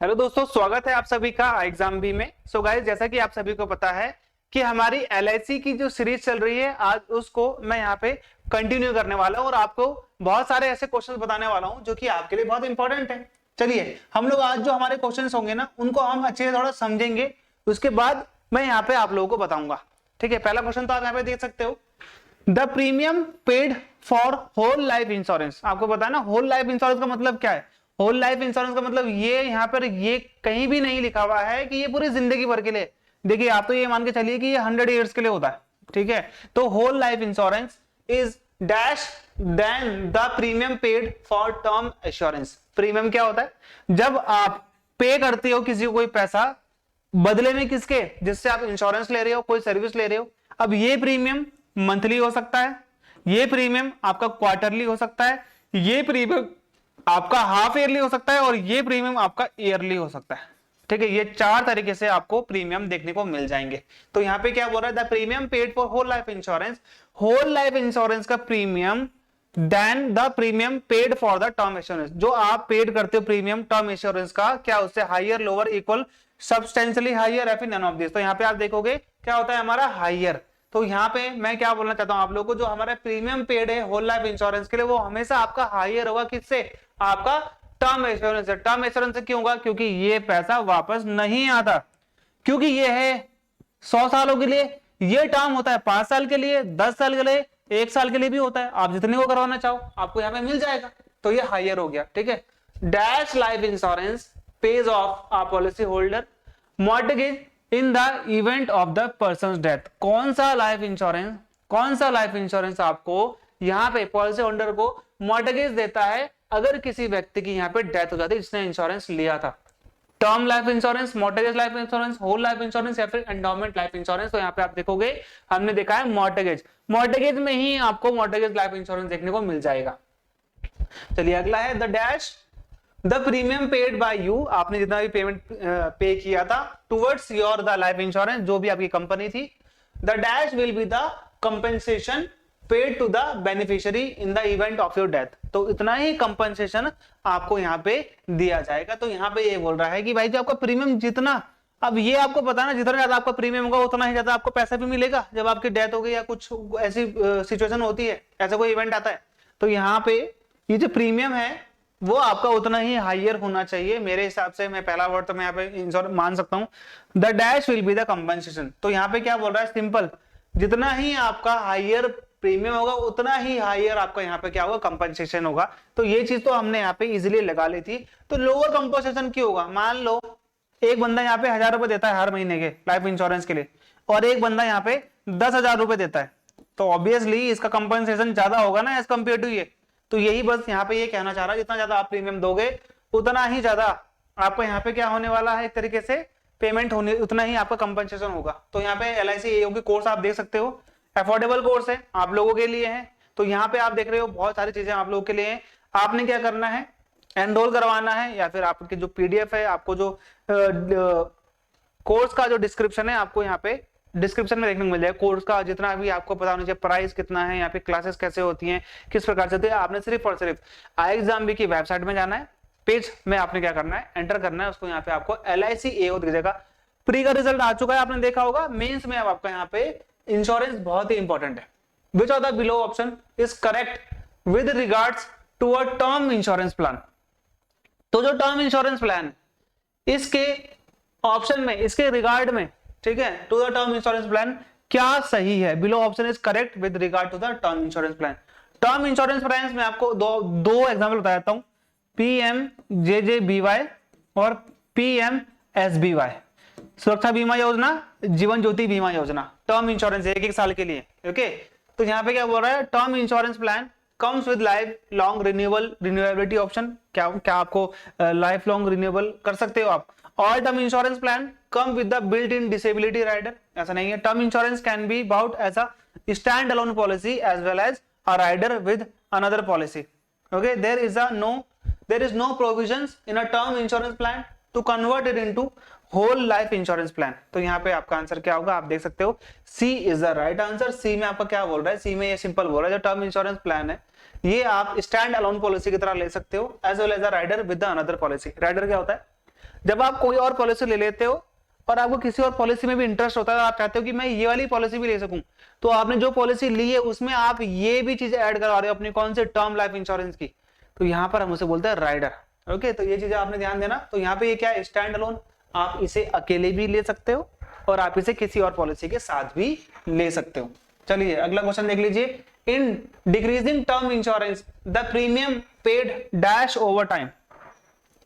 Hello दोस्तों, स्वागत है आप सभी का एग्जाम बी में। सो गाइस, जैसा कि आप सभी को पता है कि हमारी एलआईसी की जो सीरीज चल रही है, आज उसको मैं यहाँ पे कंटिन्यू करने वाला हूँ और आपको बहुत सारे ऐसे क्वेश्चंस बताने वाला हूँ जो कि आपके लिए बहुत इंपॉर्टेंट है। चलिए, हम लोग आज जो हमारे क्वेश्चंस होंगे ना, उनको हम अच्छे से थोड़ा समझेंगे, उसके बाद मैं यहाँ पे आप लोगों को बताऊंगा। ठीक है, पहला क्वेश्चन तो आप यहाँ पे देख सकते हो। The premium paid for whole life insurance. आपको पता है ना, होल लाइफ इंश्योरेंस का मतलब क्या है। होल लाइफ इंश्योरेंस का मतलब ये यहाँ पर ये कहीं भी नहीं लिखा हुआ है कि ये पूरी जिंदगी भर के लिए। देखिए, आप तो ये मान के चलिए कि ये 100 ईयर्स के लिए होता है। ठीक है, तो whole life insurance is dash then the premium paid for term assurance. Premium क्या होता है? जब आप पे करते हो किसी को कोई पैसा बदले में, किसके? जिससे आप इंश्योरेंस ले रहे हो, कोई सर्विस ले रहे हो। अब ये प्रीमियम मंथली हो सकता है, ये प्रीमियम आपका क्वार्टरली हो सकता है, ये प्रीमियम आपका हाफ ईयरली हो सकता है और ये प्रीमियम आपका ईयरली हो सकता है। ठीक है, ये चार तरीके से आपको प्रीमियम देखने को मिल जाएंगे। तो यहाँ पे क्या बोल रहा है? The premium paid for whole life insurance, whole life insurance का premium then the premium paid for the term insurance. जो आप पेड करते हो प्रीमियम टर्म इंश्योरेंस का, क्या उससे higher, lower, equal, substantially higher या फिर नन ऑफ दिस। तो यहाँ पे आप देखोगे क्या होता है हमारा हाइयर। तो यहाँ पे मैं क्या बोलना चाहता हूं आप लोगों को, जो हमारा प्रीमियम पेड है होल लाइफ इंश्योरेंस के लिए, वो हमेशा आपका हाइयर होगा। किससे? आपका टर्म इंश्योरेंस से। टर्म इंश्योरेंस से क्यों होगा? क्योंकि ये पैसा वापस नहीं आता, क्योंकि ये है 100 सालों के लिए। ये टर्म होता है 5 साल के लिए, 10 साल के लिए, 1 साल के लिए भी होता है। आप जितने को करवाना चाहो आपको यहाँ पे मिल जाएगा। तो ये हाइयर हो गया। ठीक है, dash life insurance pays of a policy holder mortgage in the event of the person death. कौन सा लाइफ इंश्योरेंस आपको यहाँ पे पॉलिसी होल्डर को मॉर्टगेज देता है अगर किसी व्यक्ति की यहाँ पे डेथ हो जाती है जिसने इंश्योरेंस लिया था? Term life insurance, mortgage life insurance, whole life insurance या फिर एंडोमेंट लाइफ इंश्योरेंस। तो यहाँ पे आप देखोगे हमने देखा है मॉर्टगेज में ही आपको मॉर्टगेज लाइफ इंश्योरेंस देखने को मिल जाएगा। चलिए, अगला है the dash the premium paid by you. आपने जितना भी पेमेंट पे किया था towards your the life insurance, जो भी आपकी कंपनी थी, the dash will be the compensation paid to the beneficiary in the event of your death. तो इतना ही कंपेंसेशन आपको यहाँ पे दिया जाएगा। तो यहाँ पे ये बोल रहा है कि भाई जो आपका प्रीमियम जितना, अब ये आपको पता है ना, जितना ज्यादा आपका प्रीमियम होगा उतना ही ज्यादा आपको पैसा भी मिलेगा जब आपकी डेथ हो गई या कुछ ऐसी सिचुएशन होती है, ऐसा कोई इवेंट आता है। तो यहाँ पे ये जो प्रीमियम है वो आपका उतना ही हाइयर होना चाहिए मेरे हिसाब से। मैं पहला वर्ड तो मैं यहाँ पे इंश्योर मान सकता हूँ, the dash will be the compensation. तो यहाँ पे क्या बोल रहा है? सिंपल, जितना ही आपका हाइयर प्रीमियम होगा उतना ही हाइयर आपका यहाँ पे क्या होगा? कंपनसेशन होगा। तो ये चीज तो हमने यहाँ पे इजिली लगा ली थी। तो लोअर कंपनसेशन क्यों होगा? मान लो एक बंदा यहाँ पे 1000 रुपए देता है हर महीने के लाइफ इंश्योरेंस के लिए, और एक बंदा यहाँ पे 10,000 रुपए देता है, तो ऑब्वियसली इसका कंपनसेशन ज्यादा होगा ना एज कम्पेयर टू ये। तो यही बस यहाँ पे ये कहना चाह रहा है, जितना ज्यादा आप प्रीमियम दोगे उतना ही ज्यादा आपको यहाँ पे क्या होने वाला है, एक तरीके से पेमेंट होने, उतना ही आपका कंपनसेशन होगा। तो यहाँ पे LIC AO की कोर्स आप देख सकते हो, अफोर्डेबल कोर्स है, आप लोगों के लिए है। तो यहाँ पे आप देख रहे हो बहुत सारी चीजें आप लोगों के लिए है। आपने क्या करना है? एनरोल करवाना है, या फिर आपकी जो PDF है, आपको जो कोर्स का जो डिस्क्रिप्शन है आपको यहाँ पे डिस्क्रिप्शन में देखने को मिल जाएगा। कोर्स का जितना भी आपको पता होना चाहिए, प्राइस कितना है, यहाँ पे क्लासेस कैसे होती हैं, किस प्रकार से होती है, आपने सिर्फ और सिर्फ iExamB की वेबसाइट में जाना है। पेज में आपने क्या करना है? एंटर करना है उसको। यहाँ पे आपको LIC AO दिख जाएगा। प्री का रिजल्ट आ चुका है, आपने देखा होगा। मेंस में अब आपका यहाँ पे इंश्योरेंस बहुत ही इंपॉर्टेंट है। Which of the below option is correct with regards to a term insurance plan. तो जो टर्म इंश्योरेंस प्लान इसके ऑप्शन में, इसके रिगार्ड में, ठीक है, to the term insurance plan क्या सही है? Below option is correct with regard to the term insurance plan. Term insurance plan में आपको दो एग्जांपल बता देता हूं, PMJJBY और PMSBY। सुरक्षा बीमा योजना, जीवन ज्योति बीमा योजना, टर्म इंश्योरेंस 1-1 साल के लिए। ओके, तो यहाँ पे क्या बोल रहा है? Term insurance plan comes with life long renewability option. क्या आपको लाइफ लॉन्ग रिन्यूएबल कर सकते हो आप? All term insurance plan come with the built-in disability rider। ऐसा नहीं है, term insurance can be bought as a stand-alone policy as well as a rider with another policy। Okay, there is no provisions in a term insurance plan to convert it into whole life insurance plan। तो यहाँ पे आपका answer क्या होगा? आप देख सकते हो, C is the right answer। C में आपका क्या बोल रहा है? C में ये सिंपल बोल रहा है, जो टर्म इंश्योरेंस प्लान है ये आप स्टैंड अलोन पॉलिसी की तरह ले सकते हो, as well as a rider with another policy. Rider क्या होता है? जब आप कोई और पॉलिसी ले लेते हो और आपको किसी और पॉलिसी में भी इंटरेस्ट होता है, आप चाहते हो कि मैं ये वाली पॉलिसी भी ले सकूं, तो आपने जो पॉलिसी ली है उसमें आप ये भी चीजें ऐड करवा रहे हो अपनी कौन से टर्म लाइफ इंश्योरेंस की, तो यहाँ पर हम उसे बोलते हैं राइडर। ओके, तो ये चीजें आपने ध्यान देना। तो यहाँ पे ये क्या है, स्टैंड अलोन, आप इसे अकेले भी ले सकते हो और आप इसे किसी और पॉलिसी के साथ भी ले सकते हो। चलिए अगला क्वेश्चन देख लीजिए। In decreasing term insurance the premium paid dash over time.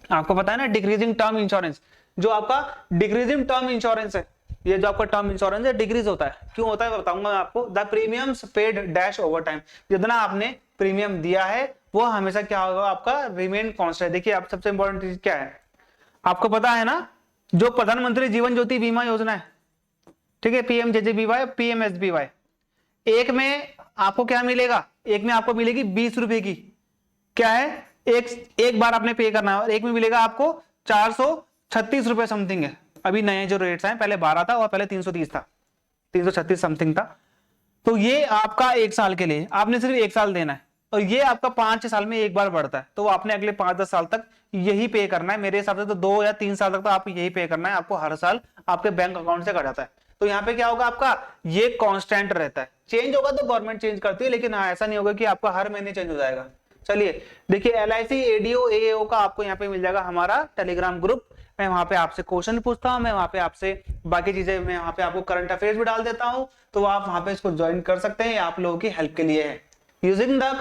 आपको पता है ना डिक्रीजिंग टर्म इंश्योरेंस, जो आपका डिक्रीजिंग टर्म इंश्योरेंस है, ये जो आपका टर्म इंश्योरेंस है डिक्रीज होता है, क्यों होता है बताऊंगा मैं आपको। The premiums paid dash over time, जितना आपने प्रीमियम दिया है वो हमेशा क्या होगा, आपका रिमेन कांस्टेंट। देखिए आप सबसे इंपॉर्टेंट चीज क्या है, आपको पता है ना जो प्रधानमंत्री जीवन ज्योति बीमा योजना है, ठीक है, पीएमजेजेबीवाई, पीएमएसबीवाई, एक में आपको क्या मिलेगा, एक में आपको मिलेगी 20 रुपए की, क्या है, एक बार आपने पे करना है, और एक में मिलेगा आपको 436 रुपए समथिंग है। अभी नए जो रेट्स हैं, पहले 12 था और पहले 330 था, 336 समथिंग था। तो ये आपका 1 साल के लिए, आपने सिर्फ 1 साल देना है, और ये आपका 5 साल में एक बार बढ़ता है, तो आपने अगले 5-10 साल तक यही पे करना है। मेरे हिसाब से तो 2 या 3 साल तक तो आप यही पे करना है, आपको हर साल आपके बैंक अकाउंट से कट जाता है। तो यहाँ पे क्या होगा, आपका ये कांस्टेंट रहता है, चेंज होगा तो गवर्नमेंट चेंज करती है, लेकिन हाँ ऐसा नहीं होगा कि आपका हर महीने चेंज हो जाएगा। चलिए देखिए, LIC ADO AAO का आपको यहाँ पे मिल जाएगा हमारा टेलीग्राम ग्रुप। मैं वहां पे आपसे क्वेश्चन पूछता हूं, मैं वहां पे आपसे बाकी चीजें, मैं वहां पे आपको करंट अफेयर्स भी डाल देता हूं, तो आप वहां पे इसको ज्वाइन कर सकते हैं, आप लोगों की हेल्प के लिए है। Using the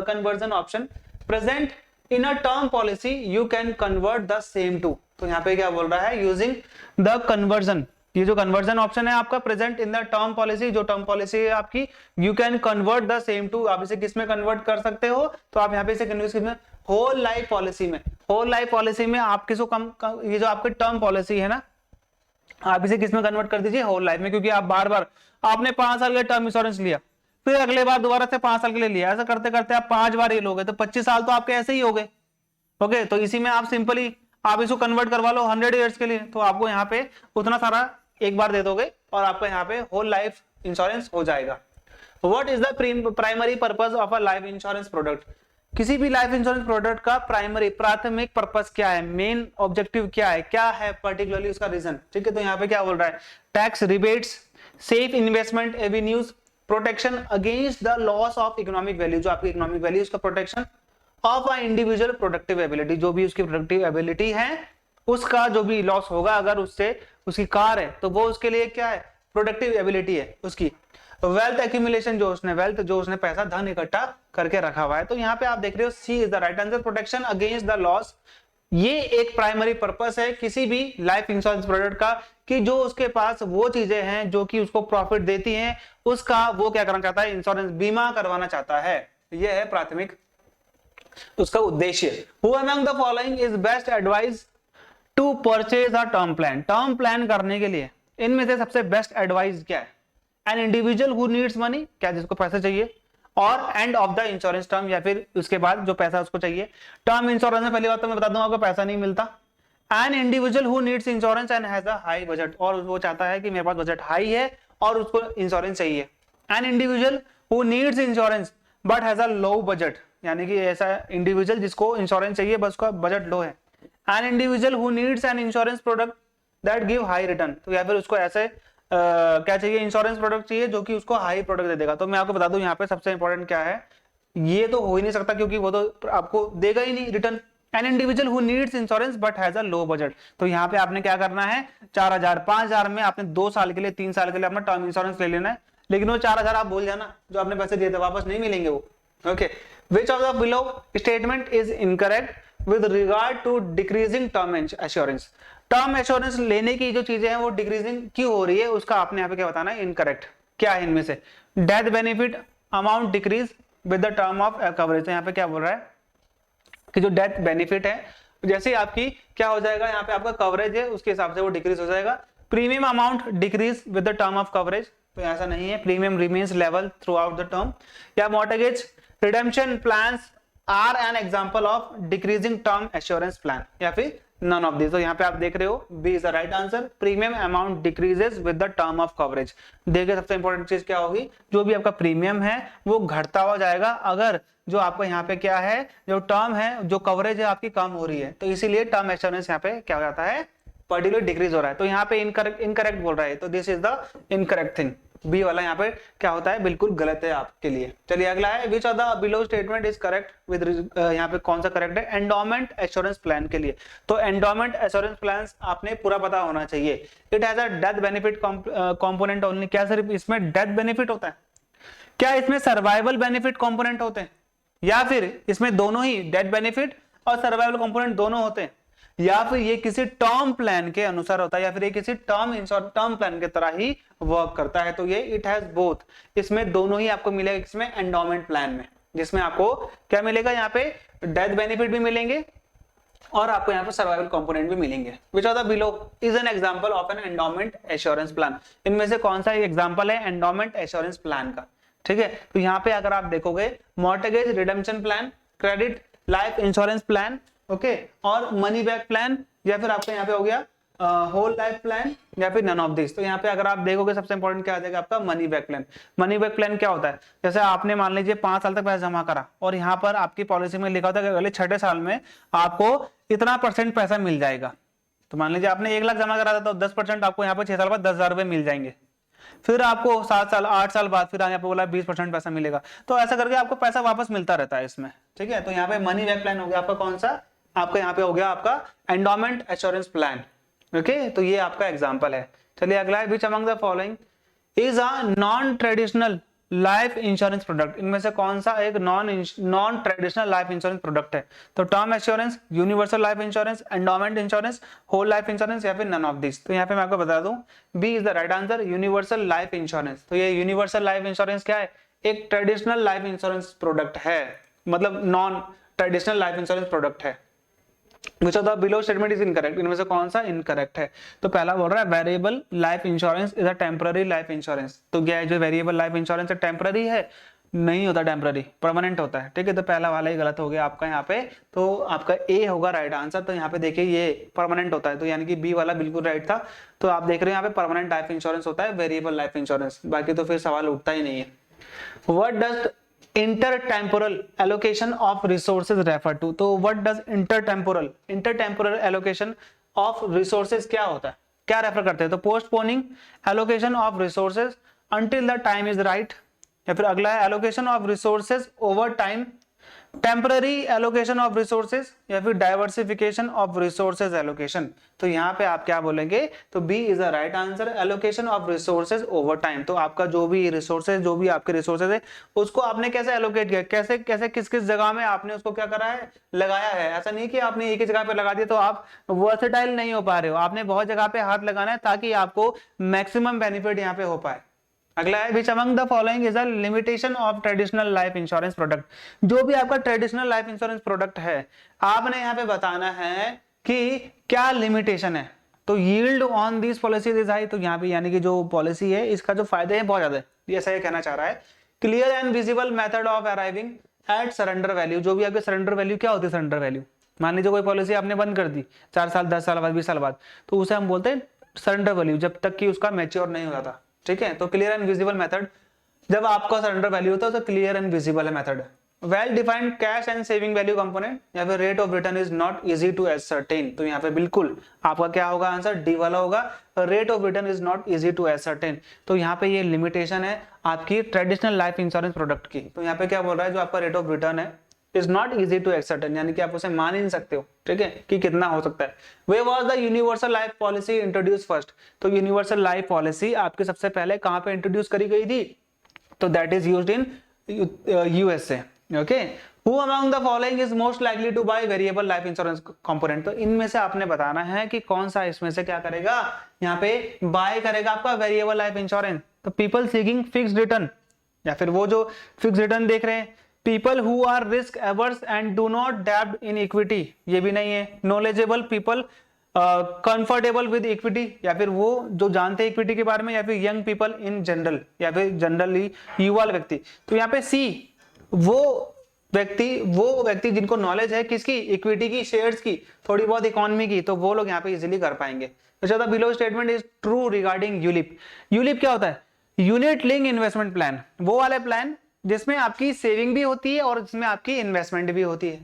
conversion option present in a term policy you can convert the same too. तो यहाँ पे क्या बोल रहा है, यूजिंग द कन्वर्जन, ये जो कन्वर्जन ऑप्शन है आपका present in the term policy, जो टर्म पॉलिसी है आपकी, you can convert the same to, आप इसे किस में कन्वर्ट कर सकते हो, तो आप यहाँ पे इसे कन्वर्ट होल लाइफ पॉलिसी में। होल लाइफ पॉलिसी में आप किसको ये जो आपकी टर्म पॉलिसी है ना, आप इसे किस में कन्वर्ट कर दीजिए, होल लाइफ में, क्योंकि आप बार बार आपने 5 साल का टर्म इंश्योरेंस लिया, फिर अगले बार दोबारा से 5 साल के लिए लिया, ऐसा करते करते आप 5 बार ये लोगे तो 25 साल तो आपके ऐसे ही हो गए। ओके, तो इसी में आप सिंपली आप इसको कन्वर्ट करवा लो 100 ईयर्स के लिए, तो आपको यहाँ पे उतना सारा एक बार दे दोगे और आपको यहाँ पे होल लाइफ इंश्योरेंस हो जाएगा। What is the primary purpose of a life insurance product. किसी भी लाइफ इंश्योरेंस प्रोडक्ट का प्राथमिक पर्पस क्या है, मेन ऑब्जेक्टिव क्या है पर्टिकुलरली उसका रीजन, ठीक है। तो यहाँ पे क्या बोल रहा है, tax rebates, safe investment avenues, protection against the loss of economic value, जो आपकी इकोनॉमिक वैल्यू उसका protection of a individual productive ability, जो भी उसकी प्रोडक्टिव एबिलिटी है उसका जो भी लॉस होगा अगर उससे उसकी कार है तो वो उसके लिए क्या है, प्रोडक्टिव एबिलिटी है उसकी। वेल्थ एक्यूमुलेशन, जो उसने पैसा धन इकट्ठा करके रखा हुआ है। तो यहाँ पे आप देख रहे हो C is the right answer, protection against the loss. ये एक प्राइमरी पर्पस है किसी भी लाइफ इंश्योरेंस प्रोडक्ट का, कि जो उसके पास वो चीजें हैं जो कि उसको प्रॉफिट देती हैं, उसका वो क्या करना चाहता है, इंश्योरेंस बीमा करवाना चाहता है। ये है प्राथमिक उसका उद्देश्य। Who among the following is best advice to purchase a term plan? Term plan करने के लिए इनमें से सबसे बेस्ट एडवाइस क्या है, an individual who needs money, क्या जिसको पैसा चाहिए, और end of the insurance term, या फिर उसके बाद जो पैसा उसको चाहिए। टर्म इंश्योरेंस में पहली बात तो मैं बता दूं आपको पैसा नहीं मिलता। An individual who needs insurance and has a high budget, और वो चाहता है कि मेरे पास बजट हाई है और उसको इंश्योरेंस चाहिए। An individual who needs insurance but has a low budget, यानी कि ऐसा इंडिविजुअल जिसको इंश्योरेंस चाहिए बस उसका बजट लो है। An individual who needs an insurance product that give high return, तो या फिर उसको ऐसे क्या चाहिए, इंश्योरेंस प्रोडक्ट चाहिए जो कि उसको हाई प्रोडक्ट दे देगा। तो मैं आपको बता दूं यहाँ पे सबसे इंपॉर्टेंट क्या है, ये तो हो ही नहीं सकता क्योंकि वो तो आपको देगा ही नहीं return. An individual who needs insurance but has a low budget, तो यहाँ पे आपने क्या करना है, 4000 5000 में आपने 2 साल के लिए 3 साल के लिए अपना टर्म इंश्योरेंस ले लेना है, लेकिन वो 4000 आप भूल जाना, जो आपने पैसे दिए थे वापस नहीं मिलेंगे वो। Okay, which of the below statement is incorrect with regard to decreasing term assurance. Term assurance लेने की जो चीजें हैं वो डिक्रीजिंग क्यों हो रही है, उसका आपने यहाँ पे क्या बताना है, इनकरेक्ट। क्या है इनमें से, death benefit amount decrease with the term of coverage, तो यहाँ पे क्या बोल रहा है कि जो डेथ बेनिफिट है जैसे आपकी क्या हो जाएगा, यहाँ पे आपका कवरेज है उसके हिसाब से वो डिक्रीज हो जाएगा। Premium amount decrease with the term of coverage, तो ऐसा नहीं है, premium remains level throughout the term. या mortgage redemption plans are an example of decreasing term assurance plan, या फिर नन ऑफ दिस। तो यहाँ पे आप देख रहे हो B is the right answer, premium amount decreases with the term of coverage. देखिए सबसे इंपॉर्टेंट चीज क्या होगी, जो भी आपका प्रीमियम है वो घटता हुआ जाएगा अगर जो आपका यहाँ पे क्या है, जो टर्म है, जो कवरेज है आपकी कम हो रही है, तो इसीलिए टर्म एश्योरेंस यहाँ पे क्या हो जाता है, पर्टिकुलर डिक्रीज हो रहा है। तो यहाँ पे इनकरेक्ट बोल रहा है, तो this is the incorrect thing, B वाला यहाँ पे क्या होता है, बिल्कुल गलत है आपके लिए। चलिए अगला है, which of the below statement is correct with, यहाँ पे कौन सा करेक्ट है, एंडोमेंट एश्योरेंस प्लान के लिए। तो एंडोमेंट एश्योरेंस प्लान आपने पूरा पता होना चाहिए। It has a death benefit component only. क्या सिर्फ इसमें डेथ बेनिफिट होता है, क्या इसमें सर्वाइवल बेनिफिट कंपोनेंट होते हैं, या फिर इसमें दोनों ही डेथ बेनिफिट और सर्वाइवल कंपोनेंट दोनों होते हैं, या फिर ये किसी टर्म प्लान के अनुसार होता है, या फिर ये किसी टर्म प्लान की तरह ही वर्क करता है। तो ये इट हैज बोथ, इसमें दोनों ही आपको मिलेगा, इसमें एंडोमेंट प्लान में, जिसमें आपको क्या मिलेगा, यहाँ पे डेथ बेनिफिट भी मिलेंगे और आपको यहाँ पे सर्वाइवल कंपोनेंट भी मिलेंगे। Which of the below is an example of an endowment assurance plan. इनमें से कौन सा एग्जांपल है एंडोमेंट एश्योरेंस प्लान का, ठीक है। तो यहाँ पे अगर आप देखोगे mortgage redemption plan, credit life insurance plan, okay, और मनी बैक प्लान, या फिर आपका यहाँ पे हो गया होल लाइफ प्लान, या फिर नन ऑफ दिस। तो यहाँ पे अगर आप देखोगे सबसे इंपॉर्टेंट क्या आ जाएगा आपका money back plan. Money back plan क्या होता है, जैसे आपने मान लीजिए 5 साल तक पैसा जमा करा और यहाँ पर आपकी पॉलिसी में लिखा होता है कि अगले 6ठे साल में आपको इतना % पैसा मिल जाएगा। तो मान लीजिए आपने 1 लाख जमा करा था, तो 10% आपको यहाँ पर 6 साल बाद 10,000 रुपए मिल जाएंगे। फिर आपको 7 साल 8 साल बाद फिर यहाँ पे बोला 20% पैसा मिलेगा। तो ऐसा करके आपको पैसा वापस मिलता रहता है इसमें, ठीक है। तो यहाँ पे मनी बैक प्लान हो गया आपका कौन सा, आपका यहाँ पे हो गया आपका एंडोमेंट एश्योरेंस प्लान, ओके। तो ये आपका एग्जांपल है। चलिए अगला है, which among the following is a non traditional life insurance product. इनमें से कौन सा एक non traditional life insurance product है, तो term assurance, universal life insurance, endowment insurance, whole life insurance, या फिर नन ऑफ दिस। तो यहाँ पे मैं आपको बता दूं B is the right answer, universal life insurance. तो ये यूनिवर्सल लाइफ इंश्योरेंस क्या है, एक ट्रेडिशनल लाइफ इंश्योरेंस प्रोडक्ट है, मतलब non traditional life insurance product है। Which of the below statement is incorrect? इनमें से कौन सा इनकरेक्ट है, तो पहला बोल रहा है variable life insurance is a temporary life insurance. तो क्या है, जो वेरिएबल लाइफ इंश्योरेंस है टेम्पररी है, नहीं होता टेम्पररी, परमानेंट होता है, ठीक है। तो पहला वाला ही गलत हो गया आपका यहाँ पे, तो आपका ए होगा राइट आंसर। तो यहाँ पे देखिए ये परमानेंट होता है, तो यानी कि बी वाला बिल्कुल राइट था। तो आप देख रहे हैं यहाँ पे परमानेंट लाइफ इंश्योरेंस होता है, वेरिएबल लाइफ इंश्योरेंस, बाकी तो फिर सवाल उठता ही नहीं है। What does intertemporal allocation of resources refer to? तो what does intertemporal allocation of resources क्या होता है, क्या रेफर करते हैं, तो postponing allocation of resources until the time is right, या फिर अगला है allocation of resources over time, temporary allocation of resources, या फिर डाइवर्सिफिकेशन ऑफ रिसोर्सेज एलोकेशन। तो यहाँ पे आप क्या बोलेंगे, तो B is the right answer, allocation of resources over time. तो आपका जो भी रिसोर्सेज, जो भी आपके रिसोर्सेज है, उसको आपने कैसे एलोकेट किया, कैसे कैसे किस किस जगह में आपने उसको क्या करा है, लगाया है। ऐसा नहीं कि आपने एक ही जगह पे लगा दिया तो आप वर्सेटाइल नहीं हो पा रहे हो, आपने बहुत जगह पे हाथ लगाना है ताकि आपको मैक्सिमम बेनिफिट यहाँ पे हो पाए। अगला है, which among the following is a limitation of traditional life insurance product. जो भी आपका ट्रेडिशनल लाइफ इंश्योरेंस प्रोडक्ट है, आपने यहाँ पे बताना है कि क्या लिमिटेशन है। तो yield on this policies is high, तो यहाँ पे यानी कि जो पॉलिसी है इसका जो फायदे हैं बहुत ज्यादा है, ये ऐसा कहना चाह रहा है। Clear and visible method of arriving at surrender value. जो भी आपके सरेंडर वैल्यू, क्या होती है सरेंडर वैल्यू, मान लीजिए कोई पॉलिसी आपने बंद कर दी 4 साल 10 साल बाद 20 साल बाद, तो उसे हम बोलते हैं सरेंडर वैल्यू, जब तक कि उसका मैच्योर नहीं हो जाता, ठीक है। तो क्लियर एंड विजिबल मेथड, जब आपका सरेंडर वैल्यू होता है तो क्लियर एंड विजिबल है method. Well defined cash and saving value component, या फिर rate of return is not easy to ascertain. तो यहाँ पे बिल्कुल आपका क्या होगा आंसर, डी वाला होगा, rate of return is not easy to ascertain. तो यहाँ पे ये लिमिटेशन है आपकी ट्रेडिशनल लाइफ इंश्योरेंस प्रोडक्ट की। तो यहाँ पे क्या बोल रहा है, जो आपका रेट ऑफ रिटर्न है इज नॉट इजी टू एक्सर्टेन, यानी कि आप उसे मान ही नहीं सकते हो, ठीक है, कि कितना हो सकता है। वे was the universal life policy introduce first. तो यूनिवर्सल लाइफ पॉलिसी आपके सबसे पहले कहां पे इंट्रोड्यूस करी गई थी, तो that is used in USA, okay. Who among the following is most likely to buy variable life insurance component. तो इनमें से आपने बताना है कि कौन सा इसमें से क्या करेगा, यहाँ पे बाय करेगा आपका वेरिएबल लाइफ इंश्योरेंस। तो पीपल सीकिंग फिक्स्ड रिटर्न, या फिर वो जो फिक्स्ड रिटर्न देख रहे हैं। People who are risk averse and do not dab in equity, ये भी नहीं है। Knowledgeable people comfortable with equity, या फिर वो जो जानते हैं इक्विटी के बारे में, या फिर यंग पीपल इन जनरल, या फिर जनरली युवा व्यक्ति। तो यहाँ पे सी, वो वो व्यक्ति जिनको नॉलेज है किसकी, इक्विटी की, शेयर्स की, थोड़ी बहुत इकोनॉमी की, तो वो लोग यहाँ पे इजीली कर पाएंगे। तो the below statement is true regarding ULIP. ULIP क्या होता है? यूनिट लिंक इन्वेस्टमेंट प्लान, वो वाला प्लान जिसमें आपकी सेविंग भी होती है और जिसमें आपकी इन्वेस्टमेंट भी होती है।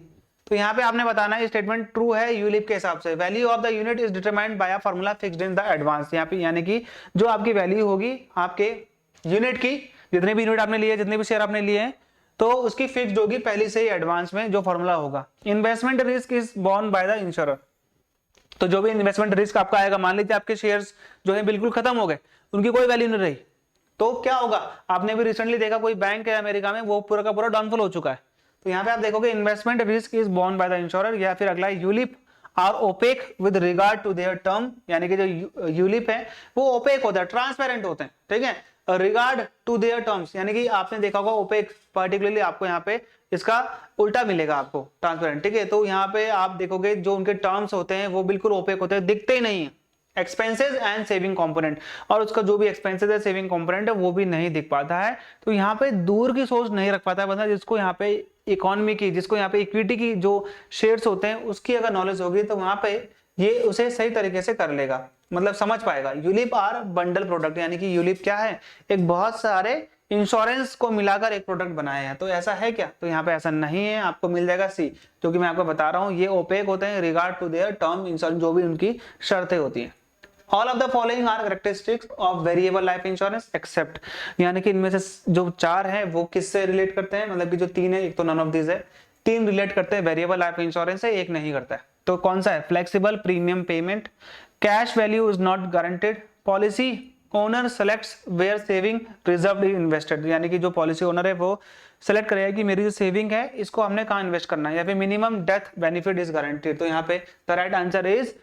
तो यहाँ पे आपने बताना है स्टेटमेंट ट्रू है यूलिप के हिसाब से। Value of the unit is determined by a formula fixed in the advance. यहाँ पे यानी कि जो आपकी वैल्यू होगी आपके यूनिट की, जितने भी यूनिट आपने लिए, जितने भी शेयर आपने लिए हैं, तो उसकी फिक्स्ड होगी पहले से ही एडवांस में जो फॉर्मूला होगा। Investment risk is borne by the insurer. तो जो भी इन्वेस्टमेंट रिस्क आपका आएगा, मान लीजिए आपके शेयर्स जो है बिल्कुल खत्म हो गए, उनकी कोई वैल्यू नहीं रही, तो क्या होगा? आपने भी रिसेंटली देखा कोई बैंक है अमेरिका में, वो पूरा का पूरा डाउनफॉल हो चुका है। तो यहाँ पे आप देखोगे investment risk is borne by the insurer. या फिर अगला ULIP are opaque with regard to their term, यानी कि जो यूलिप है वो ओपेक होता है, ट्रांसपेरेंट होते हैं, ठीक है, रिगार्ड टू देयर टर्म्स, यानी कि आपने देखा होगा ओपेक, पर्टिकुलरली आपको यहाँ पे इसका उल्टा मिलेगा आपको, ट्रांसपेरेंट, ठीक है। तो यहाँ पे आप देखोगे जो उनके टर्म्स होते हैं वो बिल्कुल ओपेक होते हैं, दिखते ही नहीं है। एक्सपेंसेस एंड सेविंग कंपोनेंट, और उसका जो भी एक्सपेंसेस है, सेविंग कंपोनेंट है, वो भी नहीं दिख पाता है। तो यहाँ पे दूर की सोच नहीं रख पाता है बंदा, जिसको यहाँ पे इकोनॉमी की, जिसको यहाँ पे इक्विटी की जो शेयर्स होते हैं उसकी अगर नॉलेज होगी तो वहां पे ये उसे सही तरीके से कर लेगा, मतलब समझ पाएगा। यूलिप आर बंडल प्रोडक्ट, यानी कि यूलिप क्या है? एक बहुत सारे इंश्योरेंस को मिलाकर एक प्रोडक्ट बनाया है। तो ऐसा है क्या? तो यहाँ पे ऐसा नहीं है, आपको मिल जाएगा सी, जो कि मैं आपको बता रहा हूँ, ये ओपेक होते हैं regard to their term insurance, जो भी उनकी शर्तें होती हैं। All of the following are characteristics of variable life insurance except, यानी कि इनमें से जो चार है वो किससे रिलेट करते हैं, मतलब कि जो तीन है, एक तो none of these है, तीन रिलेट करते हैं वेरिएबल लाइफ इंश्योरेंस से, एक नहीं करता है। तो कौन सा है? Flexible premium payment, cash value is not guaranteed, policy owner selects where saving reserve invested, यानी कि जो पॉलिसी ओनर है वो सेलेक्ट करेगा कि मेरी जो सेविंग है इसको हमने कहाँ इन्वेस्ट करना है। या फिर minimum death benefit is guaranteed. तो यहाँ पे the right answer is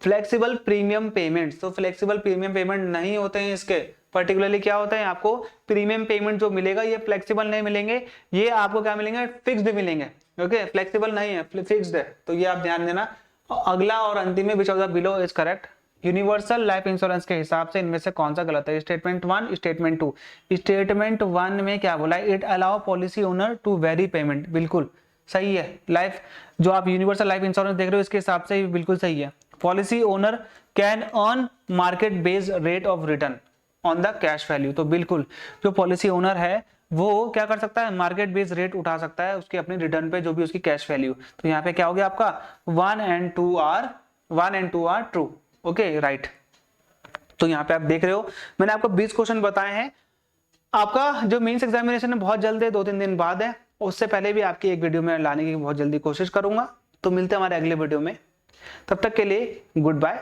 flexible premium payment. तो फ्लेक्सिबल प्रीमियम पेमेंट नहीं होते हैं इसके, पर्टिकुलरली क्या होता है, आपको प्रीमियम पेमेंट जो मिलेगा ये फ्लेक्सिबल नहीं मिलेंगे, ये आपको क्या मिलेंगे? फिक्स्ड मिलेंगे। ओके, फ्लेक्सिबल नहीं है, फिक्स्ड है। तो ये आप ध्यान देना। अगला और अंतिम में विच of the below is correct? Universal life insurance के हिसाब से इनमें से कौन सा गलत है? Statement 1, statement 2। स्टेटमेंट 1 में क्या बोला है? It allow policy owner to vary payment, बिल्कुल सही है। लाइफ जो आप यूनिवर्सल लाइफ इंश्योरेंस देख रहे हो इसके हिसाब से बिल्कुल सही है। Policy owner can earn market based rate of return on the cash value, तो बिल्कुल जो पॉलिसी ओनर है वो क्या कर सकता है? मार्केट बेस्ड रेट उठा सकता है उसकी अपनी रिटर्न पे, जो भी उसकी कैश वैल्यू। तो यहाँ पे क्या हो गया आपका? 1 and 2 are true. Okay, right. तो यहाँ पे आप देख रहे हो मैंने आपको 20 क्वेश्चन बताए हैं। आपका जो मेंस एग्जामिनेशन है बहुत जल्द है, 2-3 दिन बाद है। उससे पहले भी आपकी एक वीडियो में लाने की बहुत जल्दी कोशिश करूंगा। तो मिलते हैं हमारे अगले वीडियो में, तब तक के लिए गुड बाय।